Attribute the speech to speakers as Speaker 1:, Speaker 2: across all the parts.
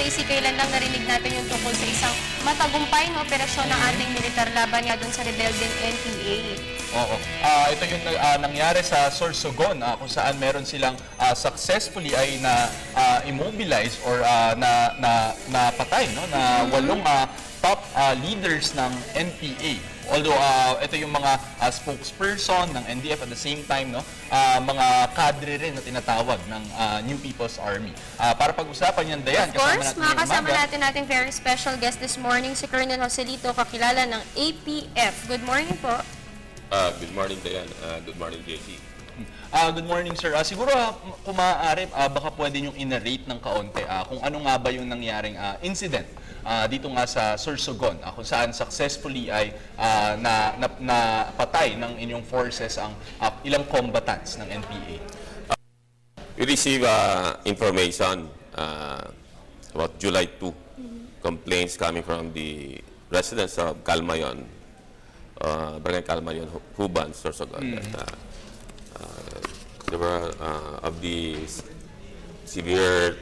Speaker 1: JC, kailan lang narinig natin yung tungkol sa isang matagumpay na operasyon ng ating militar laban nga doon sa rebelding NPA.
Speaker 2: Oo. Ito yung nangyari sa Sorsogon kung saan meron silang successfully ay na-immobilize or napatay, no? Na 8 top leaders ng NPA. Although ito yung mga spokesperson ng NDF at the same time, no, mga kadre rin na tinatawag ng New People's Army. Para pag-usapan yan, Dayan,
Speaker 1: of course, makakasama natin ating very special guest this morning, si Colonel Joselito, kakilala ng APF. Good morning po.
Speaker 3: Good morning, Dayan. Good morning, JC.
Speaker 2: Good morning, sir. Siguro kung maaari, baka pwede niyong i-narrate ng kaunti kung ano nga ba yung nangyaring incident dito nga sa Sorsogon, kung saan successfully ay napatay ng inyong forces ang ilang combatants ng NPA.
Speaker 3: We received information about July 2, complaints coming from the residents of Calmayon, Barangay Calmayon, Huban, Sorsogon. There were of the severe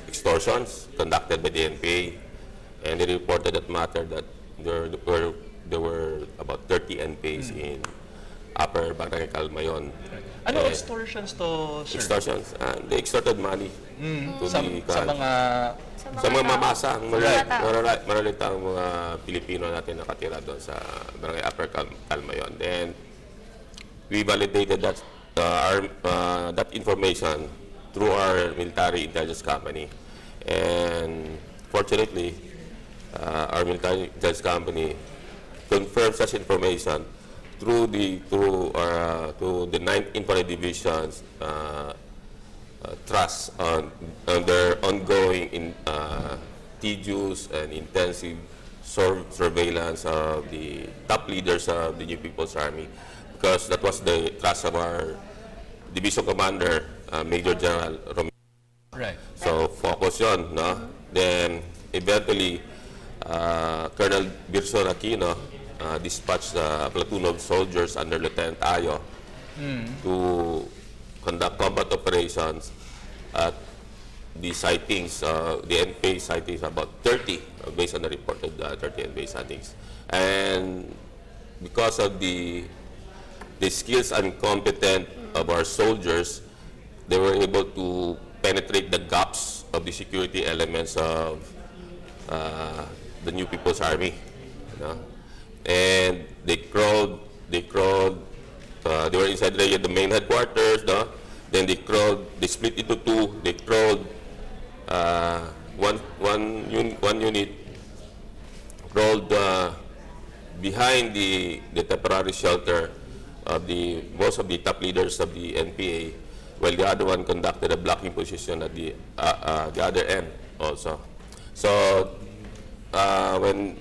Speaker 3: extortions conducted by the NPA, and they reported that matter that there were about 30 NPAs in Upper Barangay Calmayon.
Speaker 2: Ano extortions to, sir?
Speaker 3: Extortions. They extorted money to
Speaker 2: sa
Speaker 3: mga mamasa, maralitang mga Pilipino natin nakatira doon sa Barangay Upper Calmayon. And we validated that that information through our military intelligence company, and fortunately, our military intelligence company confirmed such information through the 9th Infantry Division's trust on their ongoing tedious and intensive surveillance of the top leaders of the New People's Army, because that was the trust of our division commander, Major General Romero.
Speaker 2: Right.
Speaker 3: So focus yun, no? Then eventually, Colonel Birson Aquino dispatched a platoon of soldiers under Lieutenant Ayo to conduct combat operations at the sightings, the NPA sightings, about 30, based on the reported 30 NPA sightings. And because of the skills and competence of our soldiers, they were able to penetrate the gaps of the security elements of the New People's Army. You know? And they crawled, they were inside the main headquarters, no? Then they split into two, they crawled, one unit crawled behind the temporary shelter of most of the top leaders of the NPA, while the other one conducted a blocking position at the other end also. So when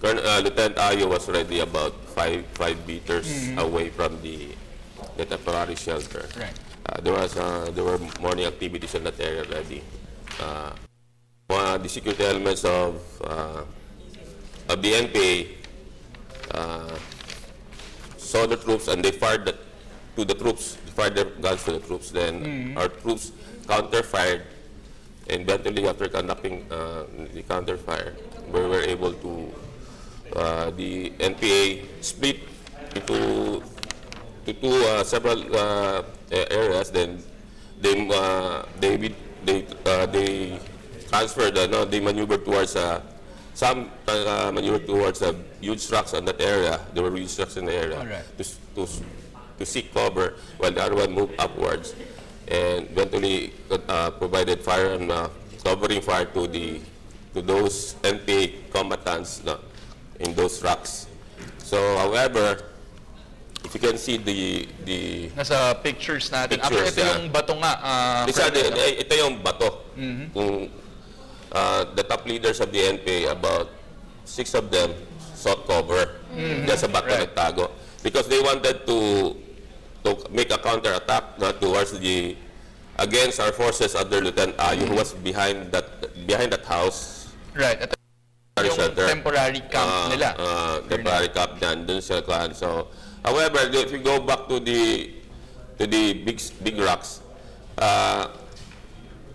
Speaker 3: Lieutenant Ayo was already about 5 meters away from the temporary shelter,
Speaker 2: right.
Speaker 3: There were morning activities in that area already. The security elements of the NPA saw the troops, and they fired to the troops. They fired their guns to the troops. Then our troops counter-fired, and eventually, after conducting the counter-fire, we were able to the NPA split into several areas. Then they transferred. They maneuvered towards some maneuvered towards huge rocks on that area. There were huge rocks in the area. Right. To seek cover, while the other one moved upwards, and eventually provided fire and covering fire to those NPA combatants in those rocks. So, however, if you can see the
Speaker 2: nasa pictures natin.
Speaker 3: Pictures,
Speaker 2: ito yung bato nga.
Speaker 3: Ito yung bato. Kung the top leaders of the NPA, about 6 of them sought cover. Diyan sa bato nagtago. Because they wanted to make a counter-attack towards against our forces under Lieutenant Ayo, who was behind that house.
Speaker 2: Right. Ito yung temporary camp nila.
Speaker 3: Temporary camp dun sa klan. So, however, if you go back to the big rocks,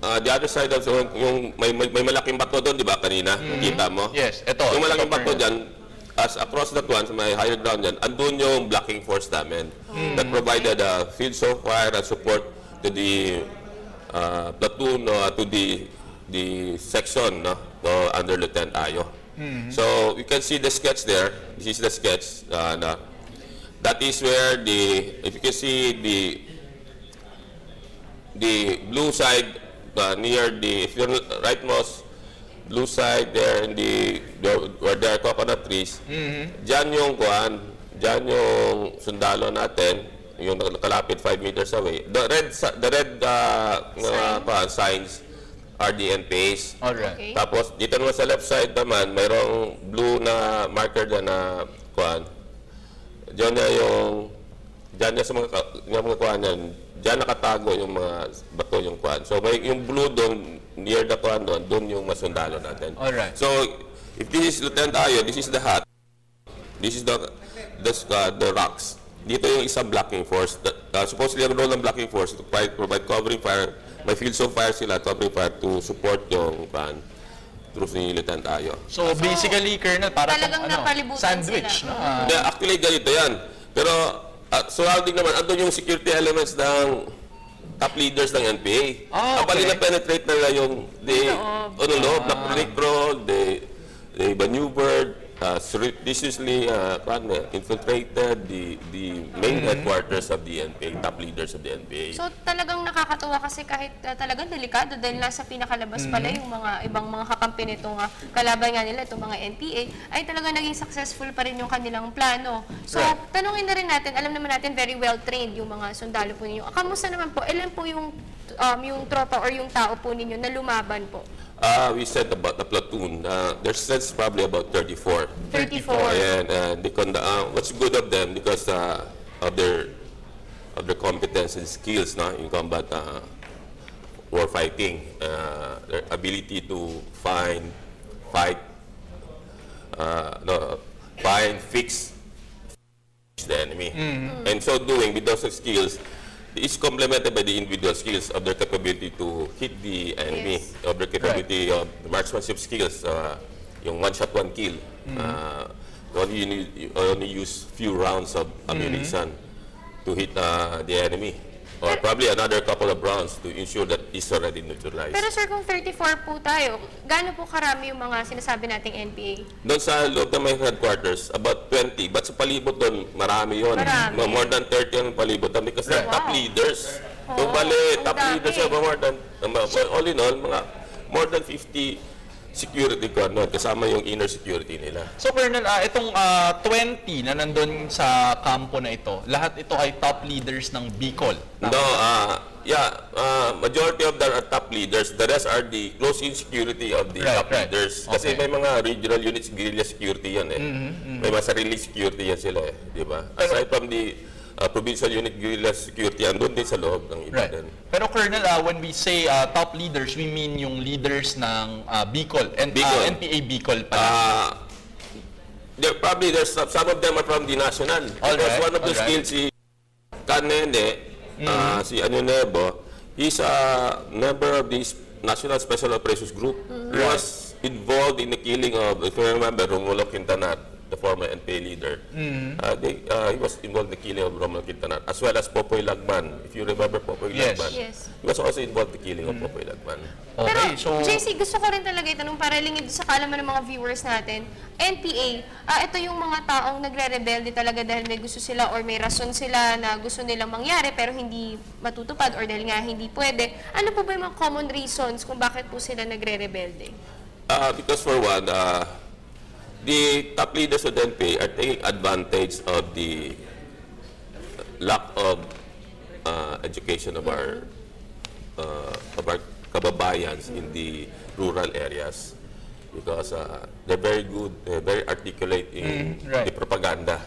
Speaker 3: the other side of yung may malaking bato doon, di ba, kanina? Kita mo?
Speaker 2: Yes, ito.
Speaker 3: Yung malaking
Speaker 2: ito,
Speaker 3: bato
Speaker 2: Colonel.
Speaker 3: dyan, as across that one, sa may higher ground dyan, andun yung blocking force namin that provided field of fire and support to the platoon, to the section, no, under Lieutenant Ayo. So you can see the sketch there. This is the sketch. That is where if you can see the blue side near if you're rightmost blue side there in where there are coconut trees, dyan yung sundalo natin, yung nakalapit 5 meters away. The red signs are the NPAs.
Speaker 2: Alright.
Speaker 1: Okay.
Speaker 3: Tapos dito naman sa left side naman, mayroong blue na marker dyan na Diyan sa mga kuhan yan, diyan nakatago yung mga bato yung kuhan. So may yung blue doon, near the kuhan doon yung masundalo natin.
Speaker 2: Alright.
Speaker 3: So if this is Lieutenant Ayo, this is the hat. This is the rocks. Dito yung isang blocking force. Supposedly ang role ng blocking force to provide covering fire. May fields of fire sila, covering fire to support yung troops ni Lieutenant Ayo.
Speaker 2: So basically, Colonel, para
Speaker 1: talagang napalibutan
Speaker 2: sandwich,
Speaker 1: sila.
Speaker 2: no?
Speaker 3: Hindi, actually, ganito yan. Pero, surrounding naman, andun yung security elements ng top leaders ng NPA.
Speaker 2: Okay.
Speaker 3: Na-penetrate nila yung loob, na-crawl, they maneuvered, surreptitiously infiltrated the main headquarters of the NPA, top leaders of the NPA.
Speaker 1: So talagang nakakatuwa kasi kahit talagang delikado dahil nasa pinakalabas pala yung mga ibang mga kakampi nitong kalaban nga nila, itong mga NPA, ay talagang naging successful pa rin yung kanilang plano. So tanungin na rin natin, alam naman natin very well trained yung mga sundalo po ninyo. Kamusta naman po, ilan po yung tropa or yung tao po ninyo na lumaban po?
Speaker 3: We said about the platoon. Their strength probably about 34.
Speaker 1: 34.
Speaker 3: And what's good of them because of their competence and skills in combat war fighting, their ability to find, fix the enemy, and so doing with those skills. It's complemented by the individual skills of their capability to hit the enemy, of their capability of the marksmanship skills, yung one shot, one kill. You only use few rounds of ammunition to hit the enemy. Or probably another couple of rounds to ensure that it's already neutralized.
Speaker 1: Pero sir, kung 34 po tayo, gaano po karami yung mga sinasabi nating NPA?
Speaker 3: Doon sa loob ng may headquarters, about 20. But sa palibot doon, marami yun.
Speaker 1: Marami.
Speaker 3: More than 30 ang palibot. Because they're top leaders. Kung bali,
Speaker 1: ang
Speaker 3: top
Speaker 1: dami.
Speaker 3: leaders are more than, all in all, more than 50 security guard nun, kasama yung inner security nila.
Speaker 2: So, Colonel, itong 20 na nandun sa kampo na ito, lahat ito ay top leaders ng Bicol.
Speaker 3: No, majority of them are top leaders. The rest are the close-in security of the top leaders. Kasi may mga regional units, guerrilla security yan May mga sarili security yan sila di ba? Aside from the provincial unit guerrilla security, andun din sa loob ng iba din.
Speaker 2: Pero Colonel, when we say top leaders, we mean yung leaders ng Bicol, NPA Bicol pala.
Speaker 3: There's some of them are from the national. Because one of the skills, si Kanene, si Anunebo, he's a member of this National Special Operations Group. He was involved in the killing of, if you remember, Romulo Quintanar, the former NPA leader. He was involved in the killing of Romulo Quintanar, as well as Popoy Lagman. If you remember Popoy Lagman, he was also involved in the killing of Popoy Lagman.
Speaker 1: Pero,
Speaker 2: Okay, so
Speaker 1: JC, gusto ko rin talaga itanong para lingid sa kaalaman ng mga viewers natin. NPA, ito yung mga taong nagre-rebelde talaga dahil may gusto sila or may rason sila na gusto nilang mangyari pero hindi matutupad or dahil nga hindi pwede. Ano po ba yung mga common reasons kung bakit po sila nagre-rebelde?
Speaker 3: Because for one, the top leaders of the NPA are taking advantage of the lack of education of our kababayans in the rural areas, because they're very good, very articulate in the propaganda,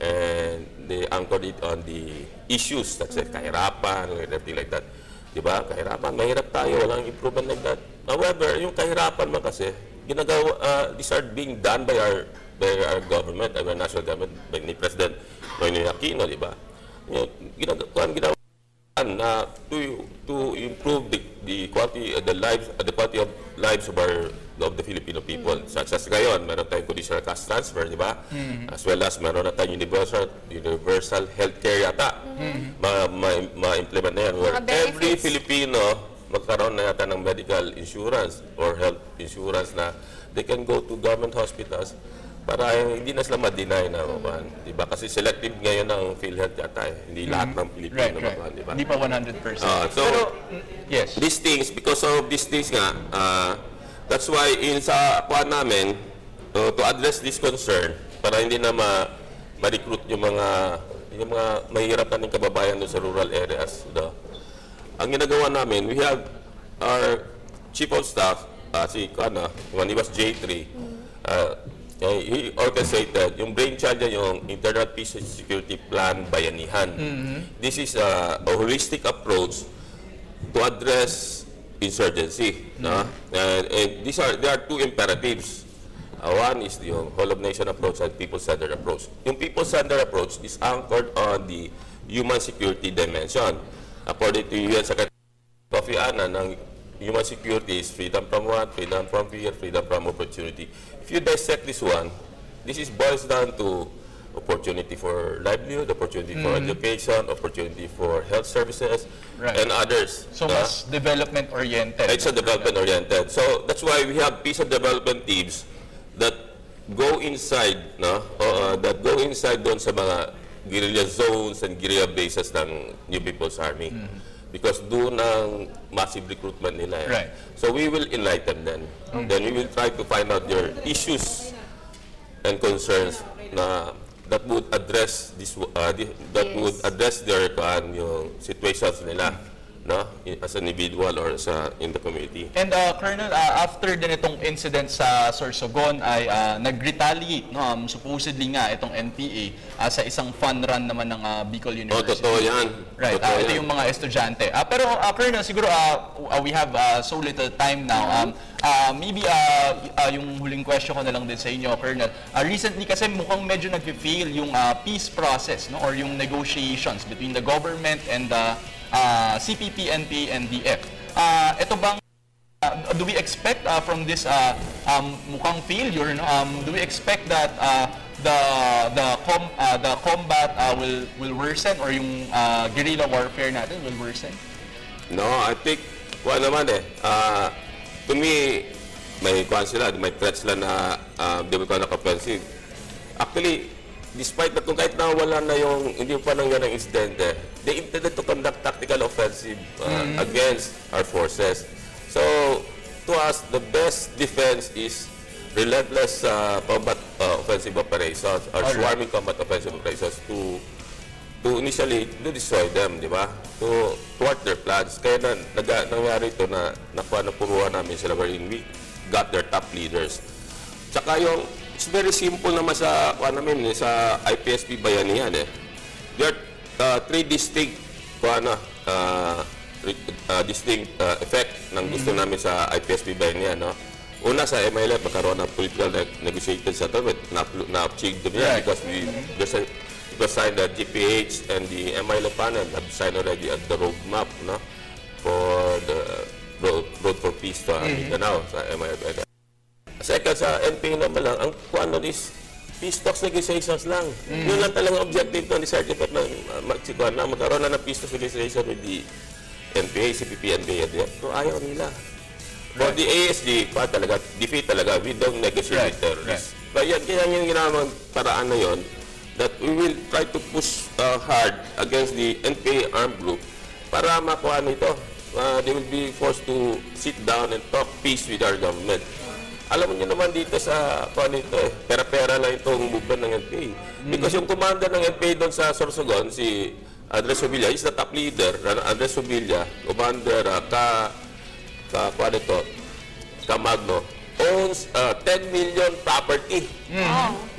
Speaker 3: and they anchored it on the issues, that's like kahirapan or everything like that. Diba? Kahirapan, mahirap tayo, walang improvement like that. However, yung kahirapan man kasi, these are being done by our government, our national government, by ni President Noynoy Aquino, di ba? Ginawa to improve the quality the quality of lives of the Filipino people. Such as ngayon, meron tayong conditional cash transfer, di ba? As well as meron na tayong universal healthcare yata. Ma-implement na yan. Where
Speaker 1: Mga
Speaker 3: every
Speaker 1: benefits.
Speaker 3: Filipino magkaroon na yata ng medical insurance or health insurance na they can go to government hospitals para hindi na sila ma-deny na makuhan. Diba? Kasi selective ngayon ng PhilHealth yata eh. Hindi lahat ng Pilipino makuhan, diba?
Speaker 2: Hindi pa 100%.
Speaker 3: So,
Speaker 2: Pero, yes.
Speaker 3: these things, because of these things nga, that's why sa kuha namin, to address this concern, para hindi na ma-recruit yung mga mahirap nating kababayan doon sa rural areas. Ang ginagawa namin, we have our chief of staff, when he was J3, he orchestrated, yung brainchild niya yung Internal Peace and Security Plan Bayanihan. This is a holistic approach to address insurgency. No? And there are two imperatives. One is the whole of nation approach and people-centered approach. Yung people-centered approach is anchored on the human security dimension. According to UN Secretary Kofi Annan, ng human security is freedom from want, freedom from fear, freedom from opportunity. If you dissect this one, this boils down to opportunity for livelihood, opportunity for education, opportunity for health services, and others.
Speaker 2: So, mas development-oriented.
Speaker 3: It's a development-oriented. So, that's why we have peace and development teams that go inside, doon sa mga guerrilla zones and guerrilla bases ng New People's Army. Because doon ang massive recruitment nila.
Speaker 2: Right.
Speaker 3: So we will enlighten them. Then we will try to find out their issues and concerns that would address would address their yung situations nila, no, as an individual or in the community.
Speaker 2: And Colonel, after din itong incident sa Sorsogon ay nag-retaliate, no, supposedly nga itong NPA sa isang fun run naman ng Bicol University.
Speaker 3: Totoo yan.
Speaker 2: Right,
Speaker 3: Totoo
Speaker 2: ito
Speaker 3: yan.
Speaker 2: yung mga estudyante. Pero Colonel, siguro we have so little time now. Maybe yung huling question ko na lang din sa inyo, Colonel. Recently kasi mukhang medyo nag-fail yung peace process, no, or yung negotiations between the government and the CPP, NPA, and DF. Ito bang do we expect from this mukhang failure, no? Do we expect that the combat will worsen, or yung guerrilla warfare natin will worsen?
Speaker 3: No, I think to me may threat sila na they will conduct offensive. Actually, despite that, kung kahit na wala na yung hindi pa nangyari ng insidente, they intended to conduct tactical offensive against our forces. So, to us, the best defense is relentless combat offensive operations or swarming combat offensive operations to initially to destroy them, di ba? To thwart their plans. Kaya nangyari ito na napuruan namin sila wherein we got their top leaders. Tsaka yung it's very simple naman sa sa IPSP Bayanihan eh. There are three distinct effect ng gusto namin sa IPSP Bayanihan, no? Una, sa MILF magkaroon ng political negotiated settlement na-achieve din yan because it was signed that GPH and the MILF panel have signed already the roadmap, no, for the road for peace to Mindanao sa MILF. Second, sa NPA naman lang, ang is peace talks negotiations lang. Yun lang talagang objective to, ni Sergeant na magkaroon na ng peace talks negotiation with the NPA, CPP, NPA, pero ayaw nila. For the ASG, defeat talaga, we don't negotiate with terrorists. Kaya yung ginawang paraan na yun, that we will try to push hard against the NPA armed group para makuha nito. They will be forced to sit down and talk peace with our government. Alam niyo naman dito sa pera-pera lang itong movement ng NPA. Because yung commander ng NPA doon sa Sorsogon, si Andres Subilla, is the top leader. Andres Subilla, commander Camagno, owns 10 million property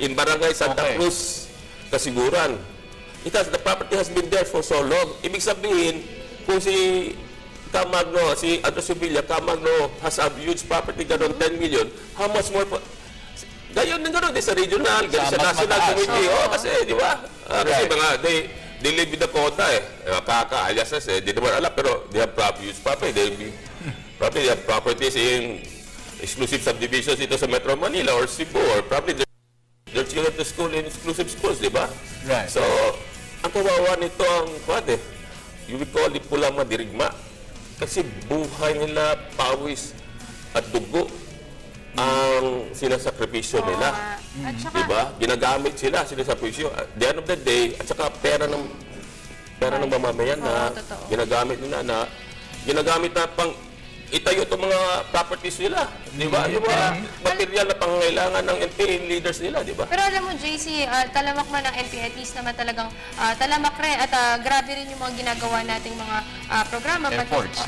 Speaker 3: in Barangay Santa Cruz, Kasiguran. The property has been there for so long. Ibig sabihin, kung si Andres Subilla, Camagno has a huge property, gano'n 10 million. How much more? Gayon din gano'n, sa regional, sa national committee. Kasi, di ba? Kasi they live with the quota eh. Kaka, alias di naman alam, pero they have properties. Probably they have properties in exclusive subdivisions ito sa Metro Manila or Cebu, or probably they're children to school in exclusive schools, di ba?
Speaker 2: Right.
Speaker 3: So, ang kawawa nito ang you will call it pulang madirigma. Kasi buhay nila, pawis at dugo ang sinasakripisyo nila.
Speaker 1: At saka,
Speaker 3: Diba? Ginagamit sila, sinasakripisyo. At the end of the day, at saka pera ng mamamayan na
Speaker 1: totoo.
Speaker 3: ginagamit nila na pang itayo itong mga properties nila. Di ba? Yung mga material na pangangailangan ng NPA leaders nila, di ba?
Speaker 1: pero alam mo, JC, talamak man ng NPA, at least naman talagang talamak rin at grabe rin yung mga ginagawa nating mga programa,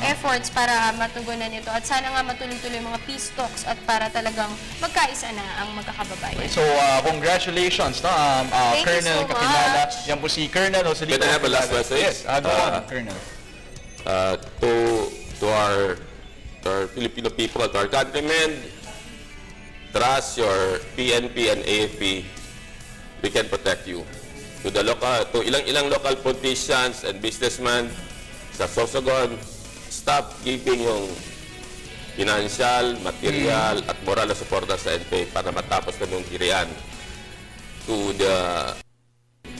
Speaker 1: efforts para matugunan ito. At sana nga matuloy-tuloy yung mga peace talks at para talagang magkaisa na ang magkakababayan.
Speaker 2: So, congratulations, no?
Speaker 1: Thank you
Speaker 2: Colonel
Speaker 1: so
Speaker 2: Kakilala.
Speaker 1: much.
Speaker 2: Yan po si Colonel Joselito.
Speaker 3: Can I have a last message?
Speaker 2: Yes, go on, Colonel.
Speaker 3: To our Filipino people, to our countrymen, trust your PNP and AFP. We can protect you. To ilang local politicians and businessmen sa Sorsogon, stop giving yung financial, material, at moral na suporta sa NPA para matapos na yung tirian. To the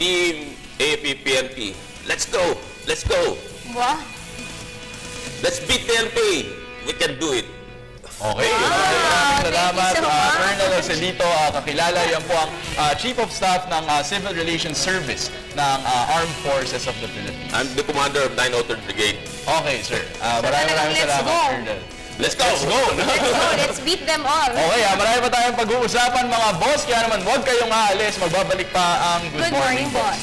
Speaker 3: team AFP, PNP, let's go! Let's go!
Speaker 1: Wow.
Speaker 3: Let's beat the NPA! We can do it.
Speaker 2: Okay,
Speaker 1: Thank
Speaker 2: salamat,
Speaker 1: you so much.
Speaker 2: Colonel Joselito Kakilala. Yan po ang Chief of Staff ng Civil Relations Service ng Armed Forces of the Philippines.
Speaker 3: I'm the commander of 903rd Brigade.
Speaker 2: Okay, sir. Maraming
Speaker 1: let's
Speaker 2: salamat,
Speaker 1: go.
Speaker 2: Colonel.
Speaker 3: Let's go!
Speaker 2: Let's go!
Speaker 1: Let's go, let's beat them all.
Speaker 2: Okay, marami pa tayong pag-uusapan mga boss. Kaya naman, huwag kayong aalis. Magbabalik pa ang
Speaker 1: Good morning, boss.